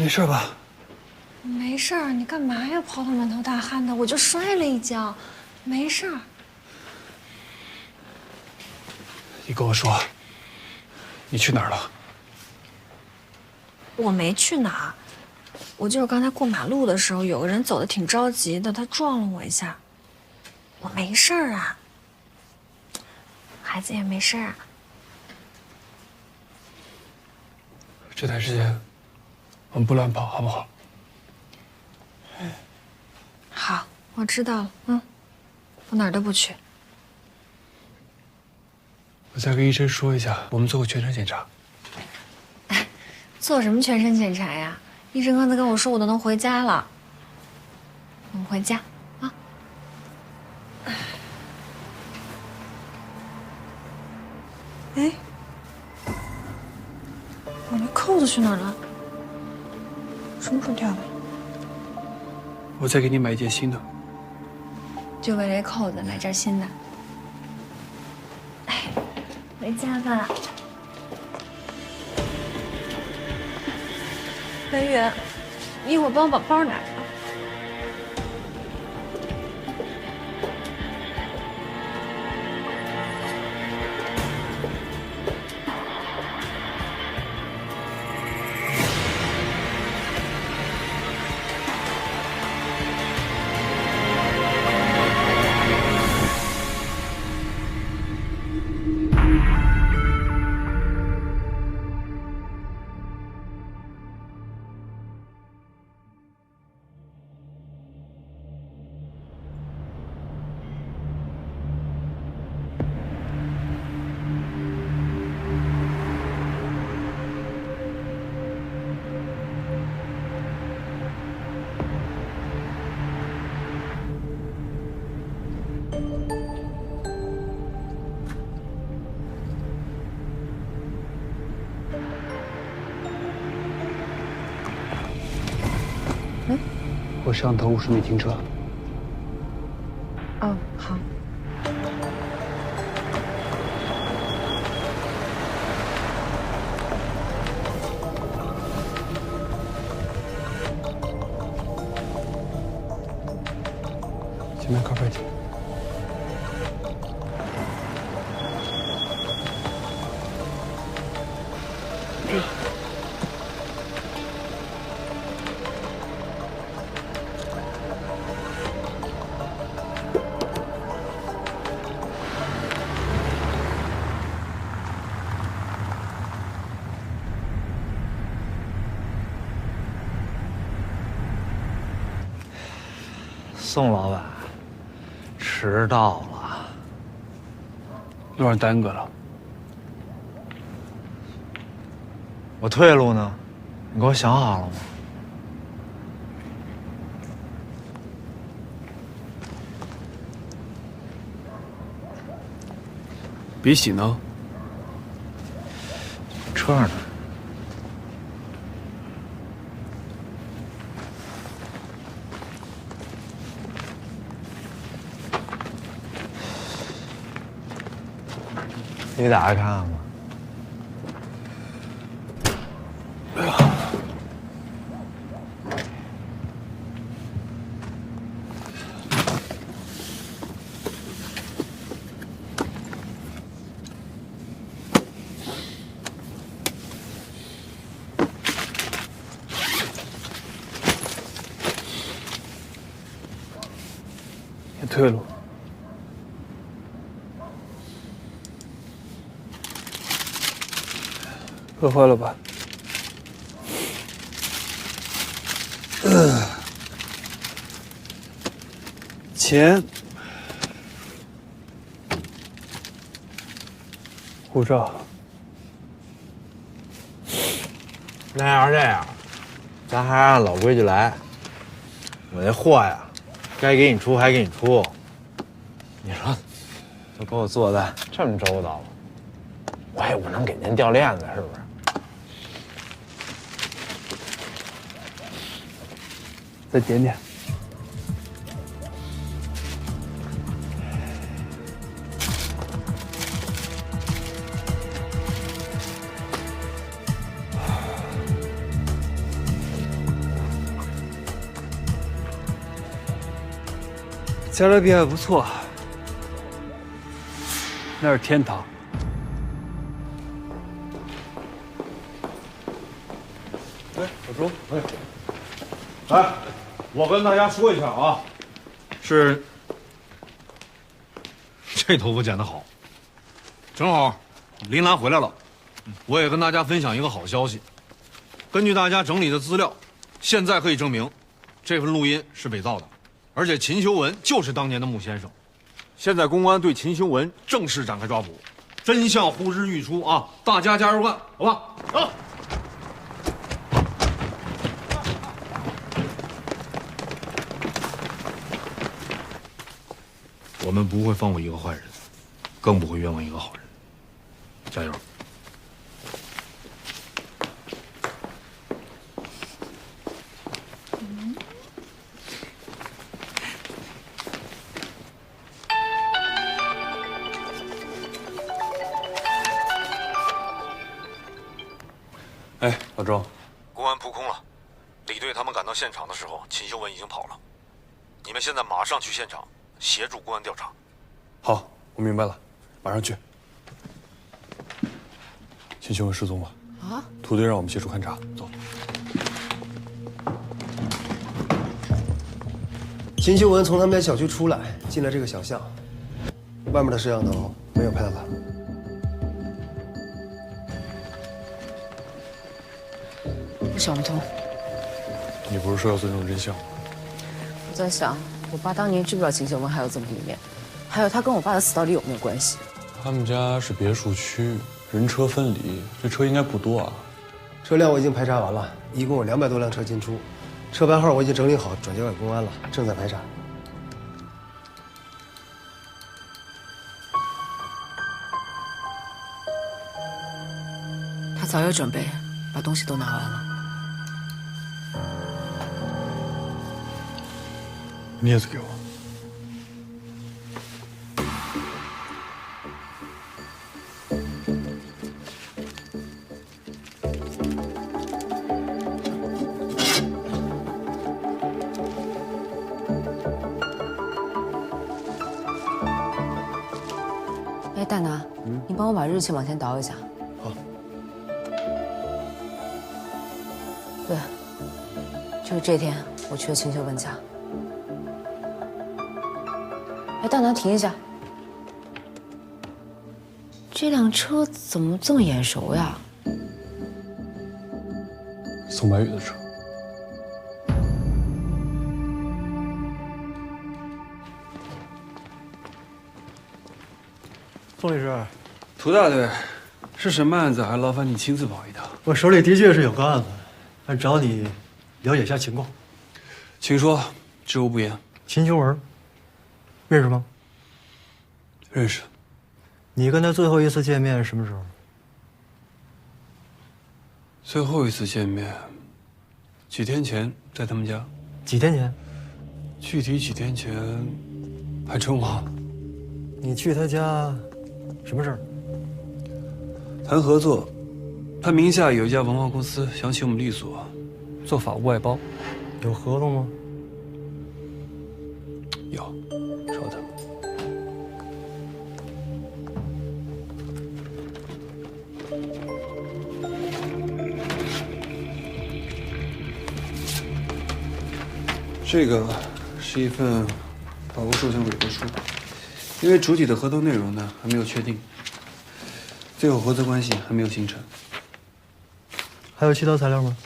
没事吧？没事儿，你干嘛呀？跑得满头大汗的，我就摔了一跤，没事儿。你跟我说，你去哪儿了？我没去哪儿，我就是刚才过马路的时候，有个人走得挺着急的，他撞了我一下。我没事儿啊，孩子也没事儿啊。这段时间我们不乱跑，好不好？好，我知道了。我哪儿都不去。我再跟医生说一下，我们做个全身检查。做什么全身检查呀？医生刚才跟我说我都能回家了。我们回家啊。哎，我那扣子去哪儿了？什么时候掉的？我再给你买一件新的。就为这扣子买件新的。哎，回家吧。文宇，一会儿帮我把包拿着。我摄像头50米停车。哦，好。前面靠边停。宋老板，迟到了，路上耽搁了。我退路呢？你给我想好了吗？比喜呢？车上呢。你打开看看吧。先退路。饿坏了吧？钱、护照。那要是这样，咱还按老规矩来。我那货呀，该给你出还给你出。你说，都给我做的这么周到了，我也不能给您掉链子，是不是？再点点。加勒比还不错，那是天堂。哎，小周，哎，我跟大家说一下啊，是这头发剪得好，正好林兰回来了，我也跟大家分享一个好消息。根据大家整理的资料，现在可以证明，这份录音是伪造的，而且秦修文就是当年的穆先生。现在公安对秦修文正式展开抓捕，真相呼之欲出啊！大家加油干，好吧？走。我们不会放过一个坏人，更不会冤枉一个好人。加油！哎，老周，公安扑空了，李队他们赶到现场的时候，秦修文已经跑了。你们现在马上去现场，协助公安调查。好，我明白了，马上去。秦修文失踪了啊！土队让我们协助勘查，走。秦修文从他们家小区出来，进了这个小巷，外面的摄像头没有拍到他。我想不通。你不是说要尊重真相吗？我在想，我爸当年知不知道秦修文还有这么一面？还有他跟我爸的死到底有没有关系？他们家是别墅区，人车分离，这车应该不多啊。车辆我已经排查完了，一共有200多辆车进出，车牌号我已经整理好，转交给公安了，正在排查。他早有准备，把东西都拿完了。镊子给我。哎，大拿，你帮我把日期往前倒一下。好。对，就是这天，我去了秦修文家。哎，大拿，停一下！这辆车怎么这么眼熟呀？宋白宇的车。宋律师，涂大队，是什么案子？还劳烦你亲自跑一趟。我手里的确是有个案子，但找你了解一下情况。请说，知无不言。秦修文，认识吗？认识。你跟他最后一次见面是什么时候？最后一次见面，几天前在他们家。几天前？具体几天前，还真忘了。你去他家，什么事儿？谈合作，他名下有一家文化公司，想请我们力所，做法务外包。有合同吗？有，稍等。这个是一份法务授权委托书，因为主体的合同内容呢还没有确定，最后合作关系还没有形成。还有其他材料吗？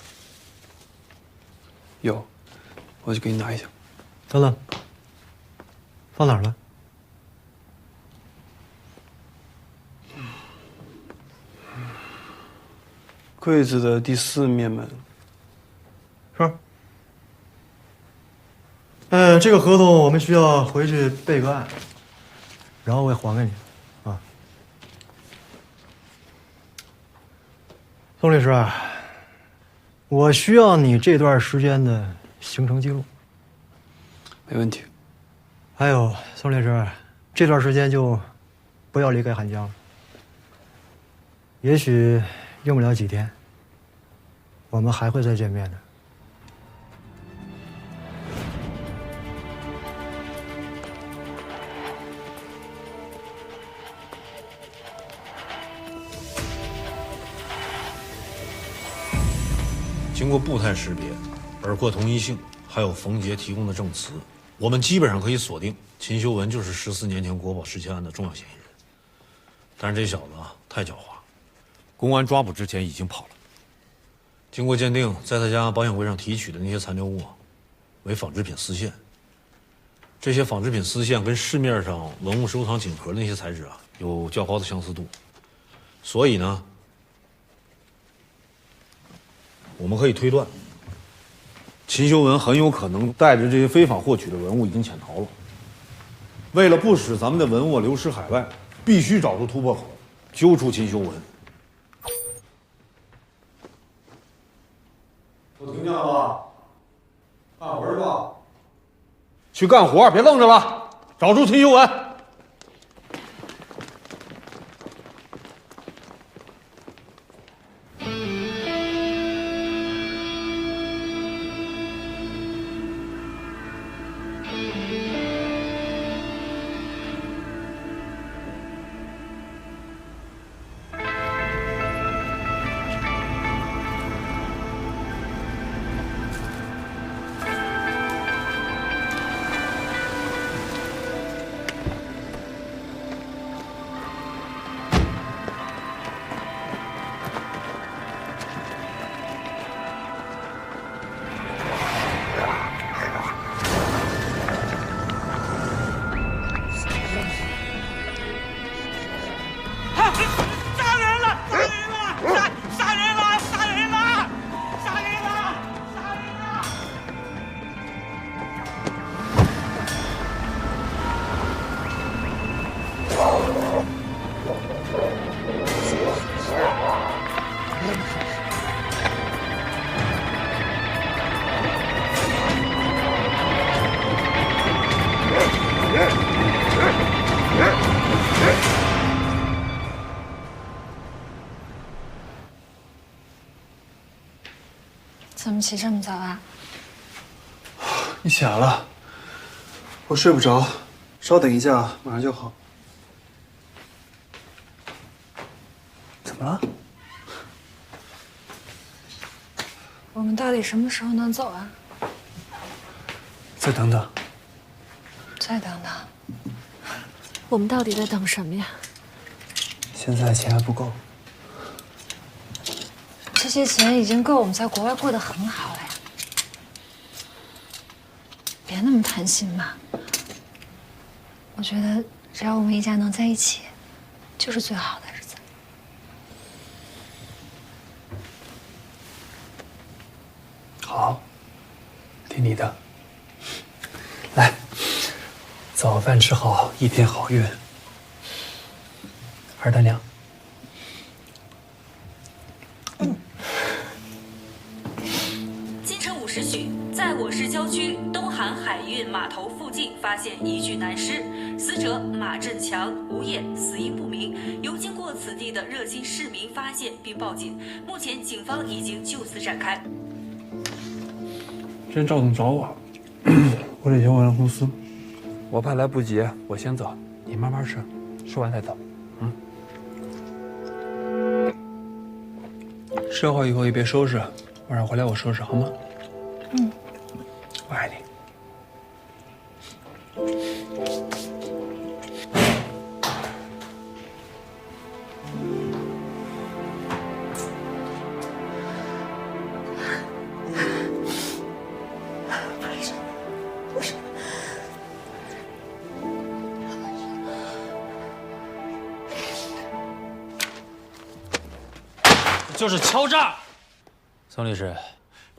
有，我去给你拿一下。等等，放哪儿了？柜子的第4面门。是。这个合同我们需要回去备个案，然后我也还给你，啊。宋律师啊，我需要你这段时间的行程记录。没问题。还有，宋律师，这段时间就不要离开汉江了。也许用不了几天，我们还会再见面的。经过步态识别、耳廓同一性，还有冯杰提供的证词，我们基本上可以锁定秦修文就是14年前国宝失窃案的重要嫌疑人。但是这小子啊，太狡猾，公安抓捕之前已经跑了。经过鉴定，在他家保险柜上提取的那些残留物啊，为纺织品丝线。这些纺织品丝线跟市面上文物收藏锦盒的那些材质啊，有较高的相似度。所以呢，我们可以推断，秦修文很有可能带着这些非法获取的文物已经潜逃了。为了不使咱们的文物流失海外，必须找出突破口，揪出秦修文。都听见了吧？干活去吧。去干活，别愣着了，找出秦修文。怎么起这么早啊？你起来了，我睡不着，稍等一下，马上就好。怎么了？我们到底什么时候能走啊？再等等。再等等。我们到底在等什么呀？现在钱还不够。这些钱已经够我们在国外过得很好了呀。别那么贪心嘛。我觉得只要我们一家能在一起，就是最好的日子。好，听你的。来，早饭吃好，一天好运。二大娘。今晨5时许，在我市郊区东韩海运码头附近发现一具男尸，死者马振强，无业，死因不明。由经过此地的热心市民发现并报警，目前警方已经就此展开。今天赵总找我，我得先回公司。我怕来不及，我先走，你慢慢吃，吃完再走。吃好以后也别收拾，晚上回来我收拾好吗？我爱你。就是敲诈。宋律师，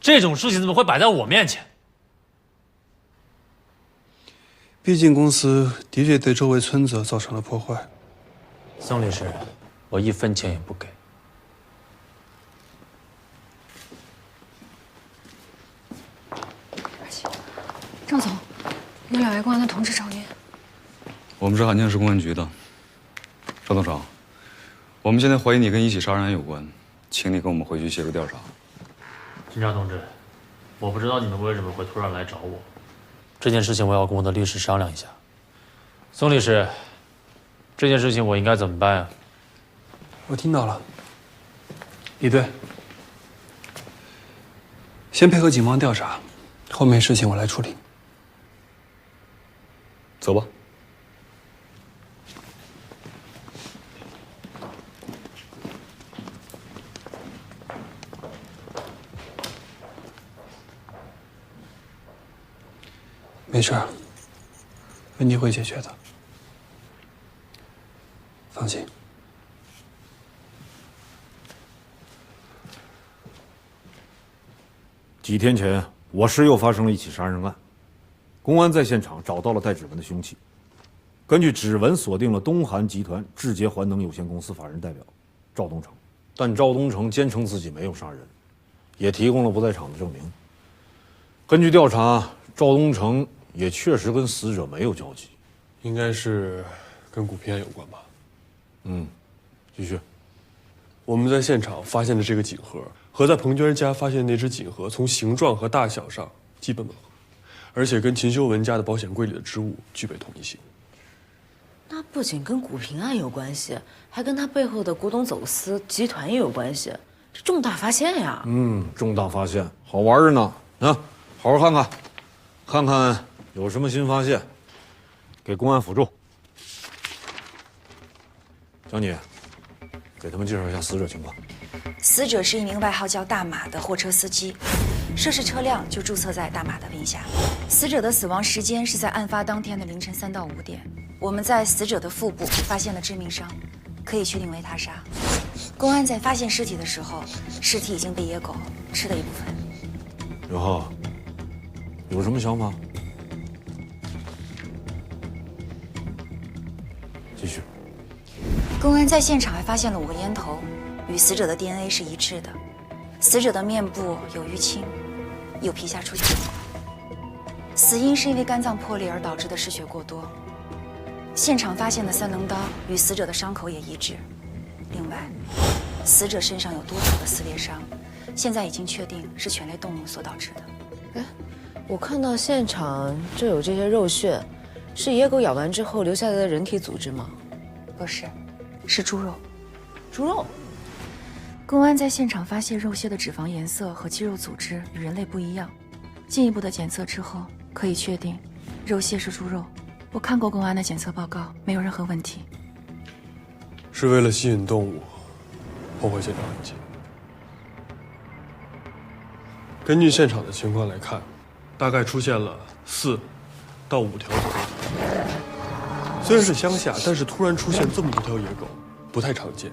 这种事情怎么会摆在我面前？毕竟公司的确对周围村子造成了破坏。宋律师，我1分钱也不给。郑总，有2位公安的同志找您。我们是汉江市公安局的，赵董事长，我们现在怀疑你跟一起杀人案有关，请你跟我们回去协助调查。警察同志，我不知道你们为什么会突然来找我，这件事情我要跟我的律师商量一下。宋律师，这件事情我应该怎么办啊？我听到了，李队，先配合警方调查，后面事情我来处理。走吧。没事，问题会解决的，放心。几天前，我市又发生了一起杀人案，公安在现场找到了带指纹的凶器，根据指纹锁定了东韩集团智捷环能有限公司法人代表赵东成，但赵东成坚称自己没有杀人，也提供了不在场的证明。根据调查，赵东成也确实跟死者没有交集，应该是跟古平安有关吧。继续。我们在现场发现的这个锦盒和在彭娟家发现那只锦盒从形状和大小上基本吻合，而且跟秦修文家的保险柜里的织物具备同一性。那不仅跟古平安有关系，还跟他背后的古董走私集团也有关系，这重大发现呀！重大发现，好玩着呢。好好看看，看看有什么新发现，给公安辅助。江姐，给他们介绍一下死者情况。死者是一名外号叫大马的货车司机，涉事车辆就注册在大马的名下。死者的死亡时间是在案发当天的凌晨3到5点。我们在死者的腹部发现了致命伤，可以确定为他杀。公安在发现尸体的时候，尸体已经被野狗吃了一部分。刘浩，有什么想法？继续。公安在现场还发现了5个烟头，与死者的 DNA 是一致的。死者的面部有淤青，有皮下出血，死因是因为肝脏破裂而导致的失血过多。现场发现的3棱刀与死者的伤口也一致。另外，死者身上有多处的撕裂伤，现在已经确定是犬类动物所导致的。我看到现场就有这些肉屑，是野狗咬完之后留下来的人体组织吗？不是，是猪肉。猪肉。公安在现场发现肉屑的脂肪颜色和肌肉组织与人类不一样，进一步的检测之后，可以确定肉屑是猪肉。我看过公安的检测报告，没有任何问题。是为了吸引动物，破坏现场痕迹。根据现场的情况来看，大概出现了4到5条左右。虽然是乡下，但是突然出现这么多条野狗，不太常见。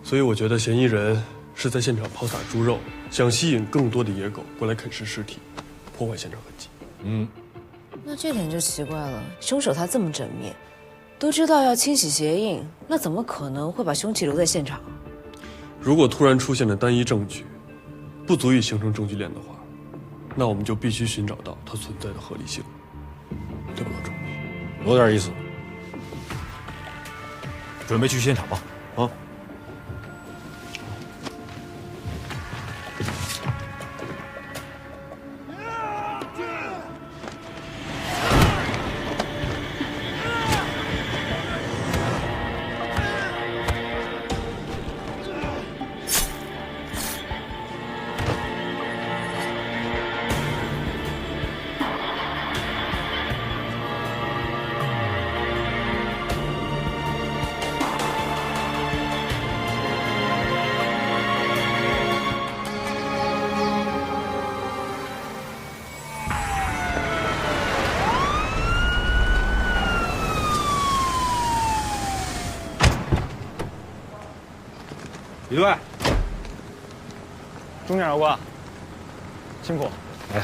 所以我觉得嫌疑人是在现场抛洒猪肉，想吸引更多的野狗过来啃食尸体，破坏现场痕迹。那这点就奇怪了，凶手他这么缜密，都知道要清洗鞋印，那怎么可能会把凶器留在现场？如果突然出现的单一证据不足以形成证据链的话，那我们就必须寻找到它存在的合理性，对吧，老周？有点意思。准备去现场吧，啊！李队，钟检察官，辛苦。来，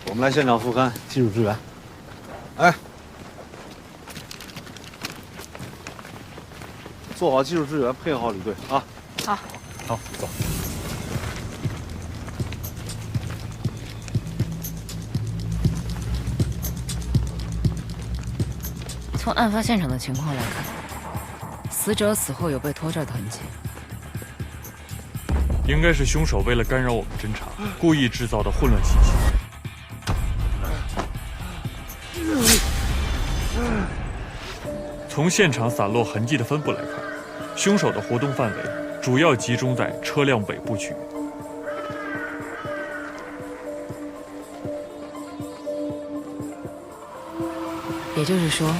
我们来现场复勘技术支援。哎，做好技术支援，配合好李队啊。好。好，走。从案发现场的情况来看，死者死后有被拖拽的痕迹。应该是凶手为了干扰我们侦查，故意制造的混乱信息。从现场散落痕迹的分布来看，凶手的活动范围主要集中在车辆尾部区域。也就是说，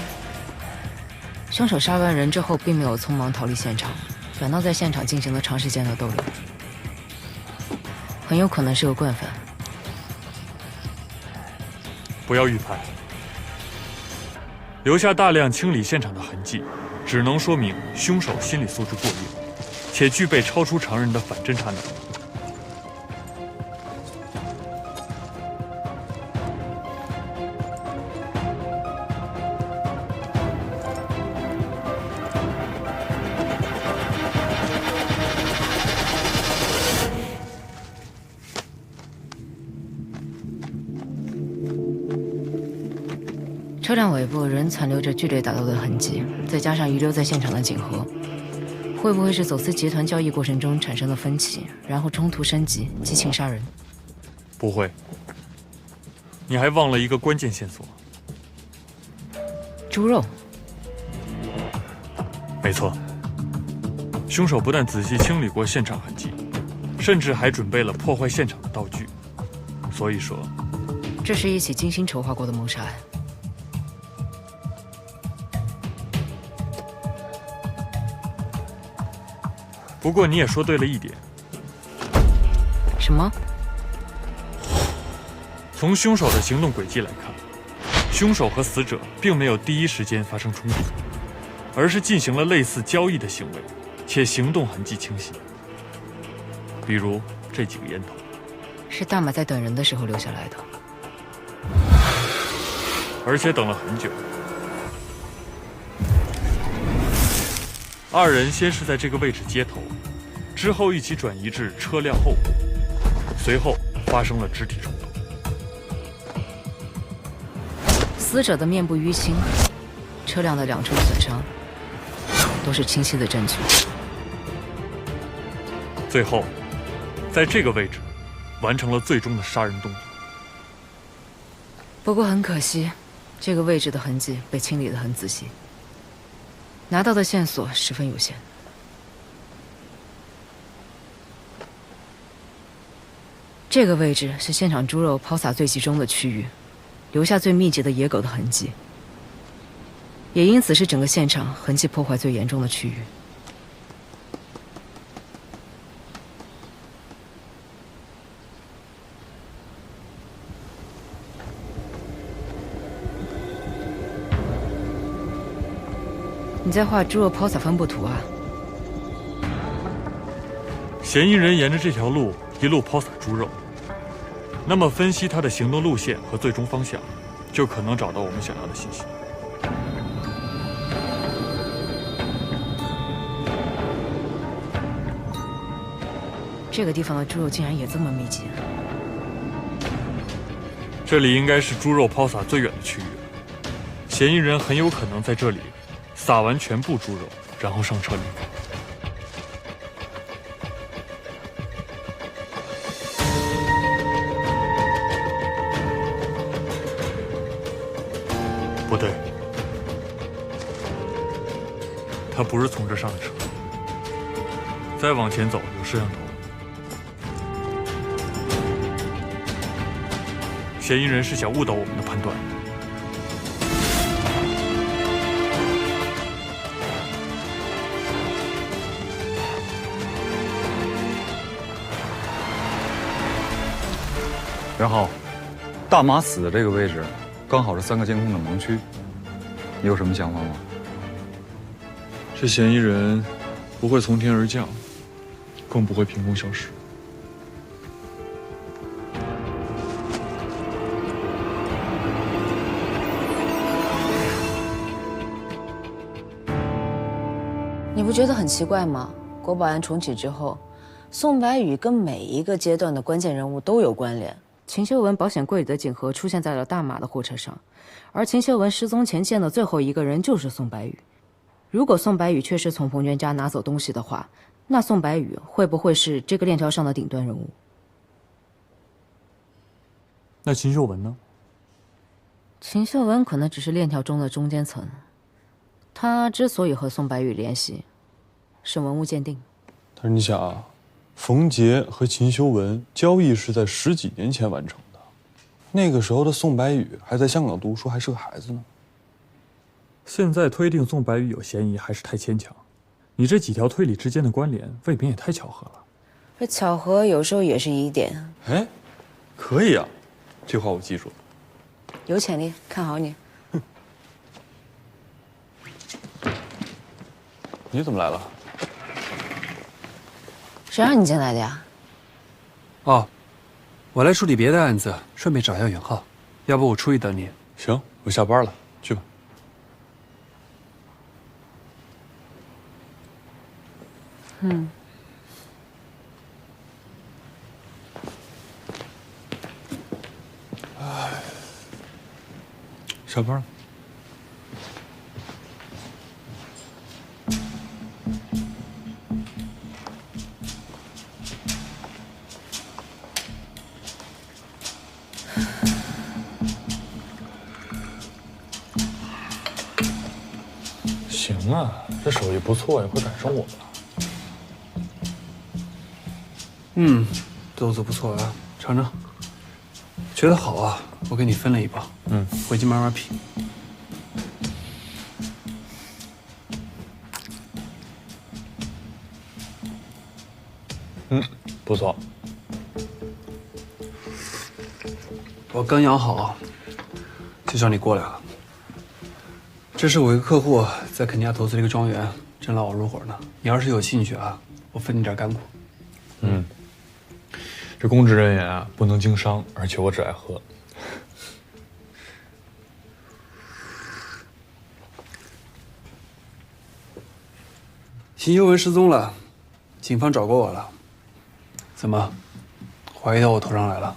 凶手杀完人之后，并没有匆忙逃离现场，反倒在现场进行了长时间的逗留，很有可能是个惯犯。不要预判，留下大量清理现场的痕迹，只能说明凶手心理素质过硬，且具备超出常人的反侦查能力。车辆尾部仍残留着剧烈打斗的痕迹，再加上遗留在现场的锦盒，会不会是走私集团交易过程中产生的分歧，然后冲突升级，激情杀人？不会，你还忘了一个关键线索。猪肉。没错，凶手不但仔细清理过现场痕迹，甚至还准备了破坏现场的道具。所以说，这是一起精心筹划过的谋杀案。不过你也说对了一点。什么？从凶手的行动轨迹来看，凶手和死者并没有第一时间发生冲突，而是进行了类似交易的行为，且行动痕迹清晰。比如这几个烟头，是大马在等人的时候留下来的，而且等了很久。二人先是在这个位置接头，之后一起转移至车辆后部，随后发生了肢体冲突。死者的面部淤青，车辆的2处损伤，都是清晰的证据。最后，在这个位置完成了最终的杀人动作。不过很可惜，这个位置的痕迹被清理得很仔细，拿到的线索十分有限。这个位置是现场猪肉抛洒最集中的区域，留下最密集的野狗的痕迹，也因此是整个现场痕迹破坏最严重的区域。你在画猪肉抛洒分布图啊？嫌疑人沿着这条路一路抛洒猪肉，那么分析他的行动路线和最终方向，就可能找到我们想要的信息。这个地方的猪肉竟然也这么密集。这里应该是猪肉抛洒最远的区域了，嫌疑人很有可能在这里撒完全部猪肉，然后上车离开。不对，他不是从这上的车。再往前走有摄像头，嫌疑人是想误导我们的判断。然后，大马死的这个位置，刚好是3个监控的盲区。你有什么想法吗？这嫌疑人不会从天而降，更不会凭空消失。你不觉得很奇怪吗？国保安重启之后，宋白宇跟每一个阶段的关键人物都有关联。秦秀文保险柜里的锦盒出现在了大马的货车上，而秦秀文失踪前见的最后一个人就是宋白宇。如果宋白宇确实从彭娟家拿走东西的话，那宋白宇会不会是这个链条上的顶端人物？那秦秀文呢？秦秀文可能只是链条中的中间层，他之所以和宋白宇联系，是文物鉴定。但是你想啊，冯杰和秦修文交易是在10几年前完成的，那个时候的宋白宇还在香港读书，还是个孩子呢。现在推定宋白宇有嫌疑还是太牵强，你这几条推理之间的关联未免也太巧合了。这巧合有时候也是疑点。哎，可以啊，这话我记住了。有潜力，看好你。你怎么来了？谁让你进来的呀？哦，我来处理别的案子，顺便找一下允浩。要不我出去等你？行，我下班了，去吧。嗯。下班了。行啊，这手艺不错呀，快赶上我了。嗯，豆子不错啊，尝尝。觉得好啊，我给你分了一包。嗯，回去慢慢品。不错。我刚养好，就叫你过来了。这是我一个客户在肯尼亚投资了一个庄园，正劳我入伙呢。你要是有兴趣啊，我分你点干股。嗯，这公职人员啊，不能经商，而且我只爱喝。秦修文失踪了，警方找过我了。怎么，怀疑到我头上来了？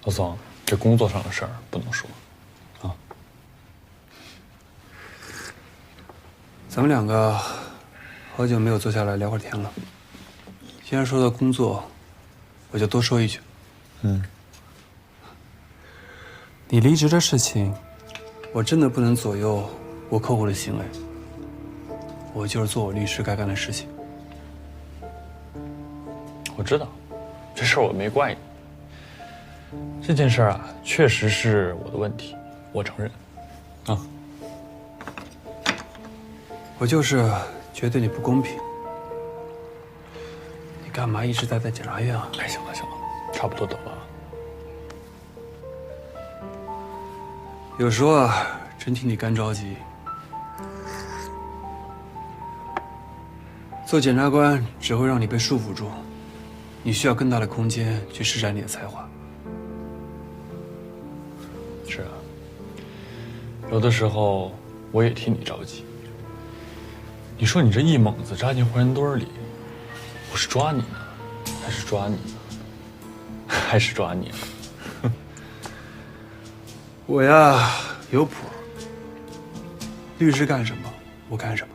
老宋，这工作上的事儿不能说。咱们两个好久没有坐下来聊会儿天了。既然说到工作，我就多说一句。你离职的事情，我真的不能左右我客户的行为。我就是做我律师该干的事情。我知道，这事儿我没怪你。这件事儿啊，确实是我的问题，我承认。我就是觉得你不公平。你干嘛一直待在检察院啊？哎，行了行了，差不多得了。有时候啊，真替你干着急。做检察官只会让你被束缚住，你需要更大的空间去施展你的才华。是啊，有的时候我也替你着急。你说你这一猛子扎进坏人堆里，我是抓你呢，还是抓你呢？还是抓你呢？我呀有谱，律师干什么我干什么。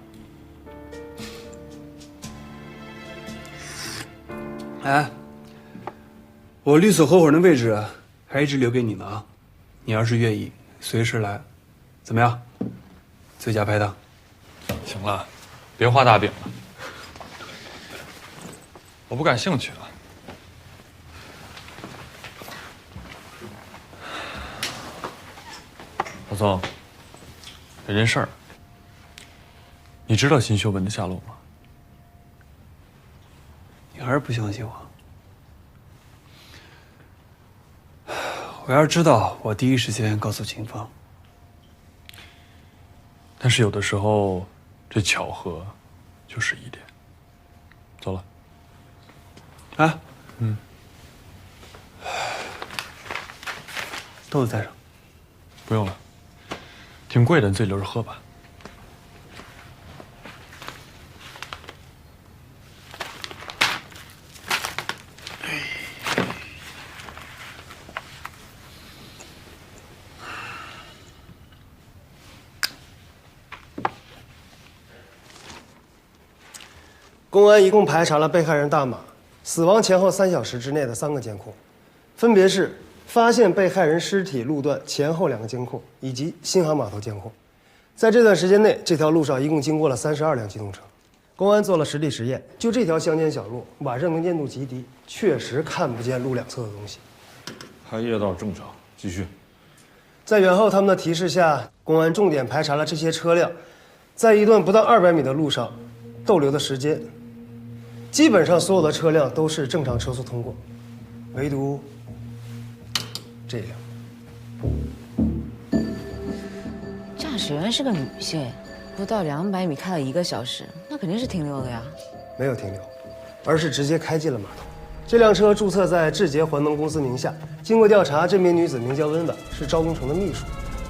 哎，我律所合伙人的位置还一直留给你呢啊！你要是愿意，随时来，怎么样？最佳拍档。行了，别画大饼了，我不感兴趣了。老宋，有件事儿，你知道秦秀文的下落吗？你还是不相信我？我要是知道，我第一时间告诉警方。但是有的时候，这巧合就是一点。走了。啊？豆子带上。不用了，挺贵的，你自己留着喝吧。公安一共排查了被害人大马死亡前后3小时之内的3个监控，分别是发现被害人尸体路段前后2个监控，以及新航码头监控。在这段时间内，这条路上一共经过了32辆机动车。公安做了实地实验，就这条乡间小路，晚上能见度极低，确实看不见路两侧的东西。开业倒是正常，继续。在袁浩他们的提示下，公安重点排查了这些车辆，在一段不到200米的路上逗留的时间，基本上所有的车辆都是正常车速通过，唯独这辆。驾驶员是个女性，不到200米开了1个小时，那肯定是停留的呀。没有停留，而是直接开进了码头。这辆车注册在智捷环能公司名下。经过调查，这名女子名叫温婉，是赵东成的秘书。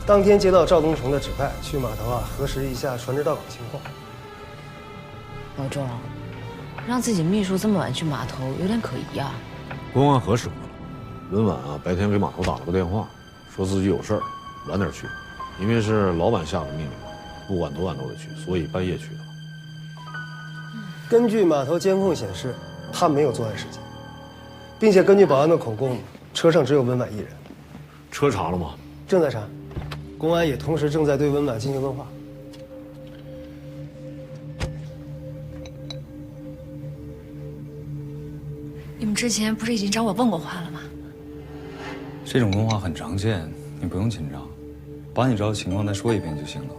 当天接到赵东成的指派，去码头核实一下船只到港情况。老钟，让自己秘书这么晚去码头，有点可疑啊。公安核实过了，温婉白天给码头打了个电话，说自己有事儿，晚点去，因为是老板下的命令，不管多晚都得去，所以半夜去的。根据码头监控显示，他没有作案时间，并且根据保安的口供，车上只有温婉一人。车查了吗？正在查，公安也同时正在对温婉进行问话。你们之前不是已经找我问过话了吗？这种问话很常见，你不用紧张，把你知道的情况再说一遍就行了。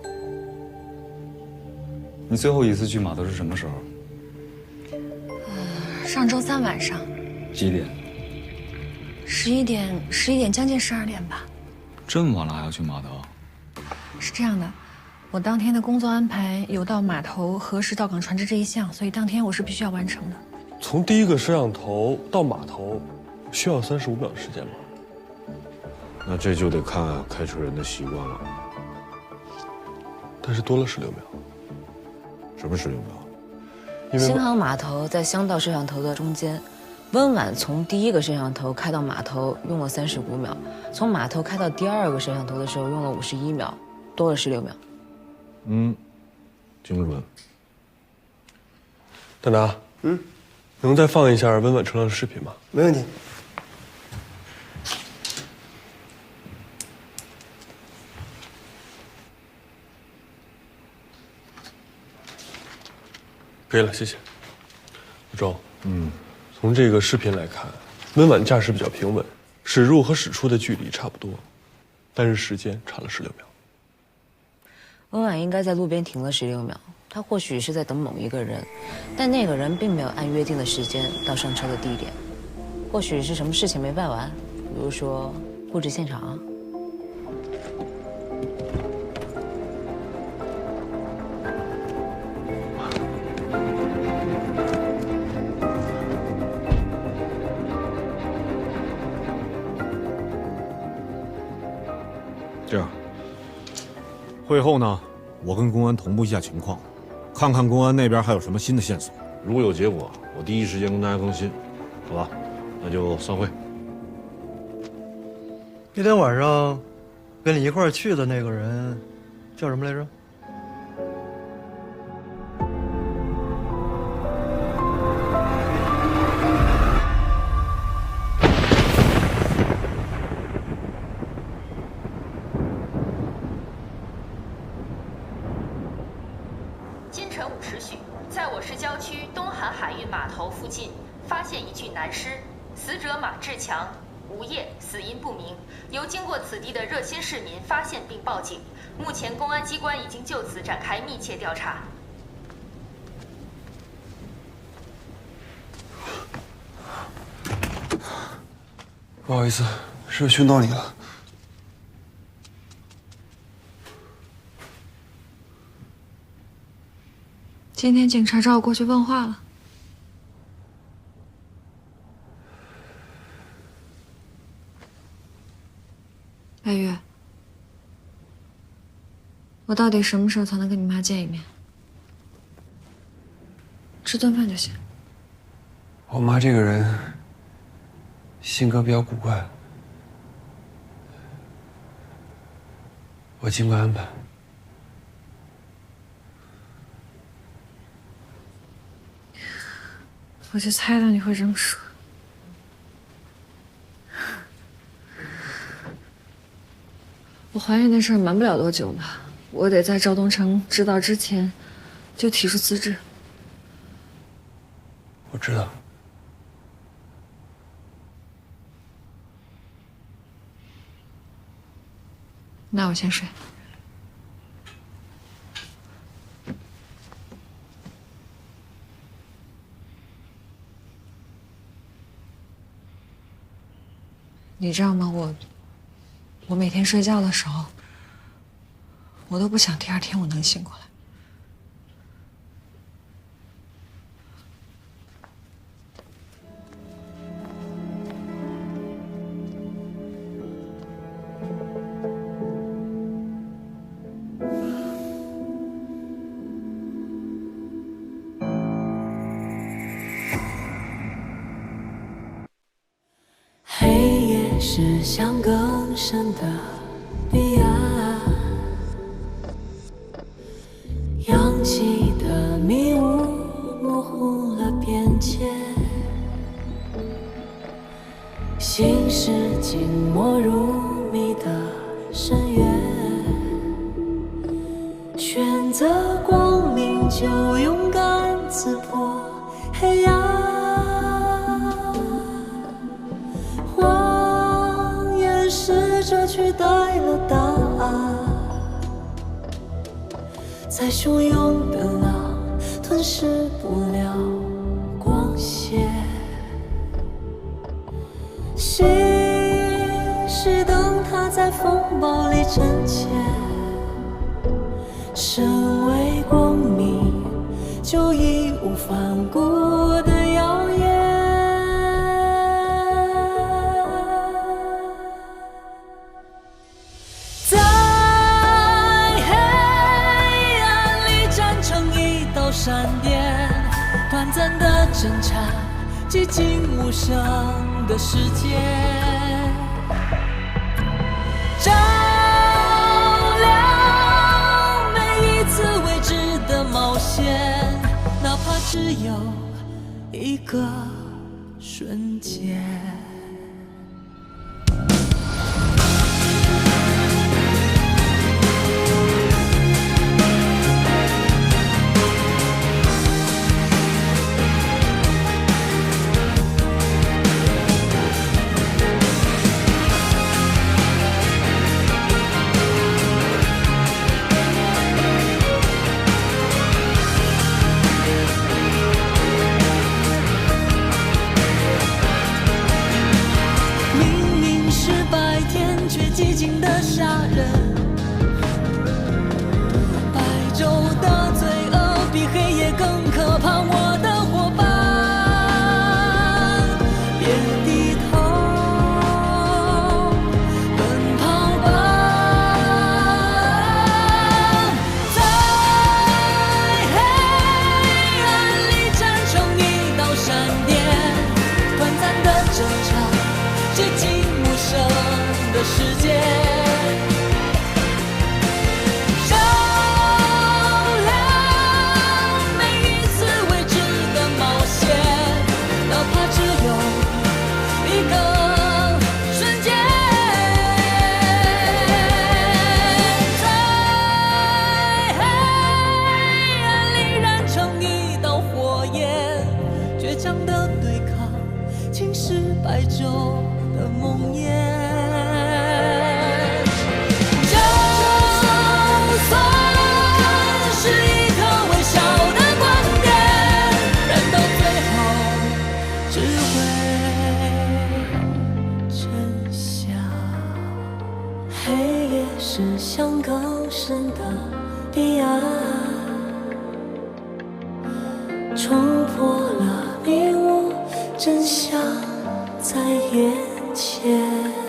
你最后一次去码头是什么时候？上周3晚上几点？11点，将近12点吧。这么晚了还要去码头？是这样的，我当天的工作安排有到码头核实到港船只这一项，所以当天我是必须要完成的。从第一个摄像头到码头，需要35秒的时间吗？那这就得看开车人的习惯了。但是多了16秒。什么16秒？新航码头在乡道摄像头的中间，温婉从第1个摄像头开到码头用了35秒，从码头开到第2个摄像头的时候用了51秒，多了16秒。精准。大拿，能再放一下温婉车辆的视频吗？没问题。可以了，谢谢。老周，从这个视频来看，温婉驾驶比较平稳，驶入和驶出的距离差不多，但是时间差了16秒。温婉应该在路边停了16秒，她或许是在等某一个人，但那个人并没有按约定的时间到上车的地点，或许是什么事情没办完，比如说布置现场。这样，会后呢，我跟公安同步一下情况，看看公安那边还有什么新的线索。如果有结果，我第一时间跟大家更新，好吧？那就散会。那天晚上跟你一块儿去的那个人叫什么来着？今晨5时许，在我市郊区东韩海运码头附近发现一具男尸，死者马志强，无业，死因不明。由经过此地的热心市民发现并报警，目前公安机关已经就此展开密切调查。不好意思，是不是熏到你了？今天警察找我过去问话了。白月，我到底什么时候才能跟你妈见一面？吃顿饭就行。我妈这个人性格比较古怪，我尽快安排。我就猜到你会这么说。我怀孕的事瞒不了多久了，我得在赵东成知道之前就提出辞职。我知道。那我先睡。你知道吗？我每天睡觉的时候，我都不想第二天我能醒过来。黑夜是向更深的彼岸，扬起的迷雾模糊了边界，心事静默如谜的深渊，选择光明就勇敢刺破黑暗。试着取代了答案，再汹涌的浪吞噬不了光线。心是灯塔在风暴里沉潜，身为光明就义无反顾的耀眼。闪电，短暂的挣扎，寂静无声的世界，照亮每一次未知的冒险，哪怕只有一个瞬间。寂静的杀人，白昼的罪恶比黑夜更可怕。我的伙伴，别低头，奔跑吧，在黑暗里站成一道闪电，短暂的挣扎，寂静无声的世界，照亮每一次未知的冒险，哪怕只有一个瞬间。在黑暗里燃成一道火焰，倔强的对抗，侵蚀白昼的梦魇。是向更深的彼岸，冲破了迷雾，真相在眼前。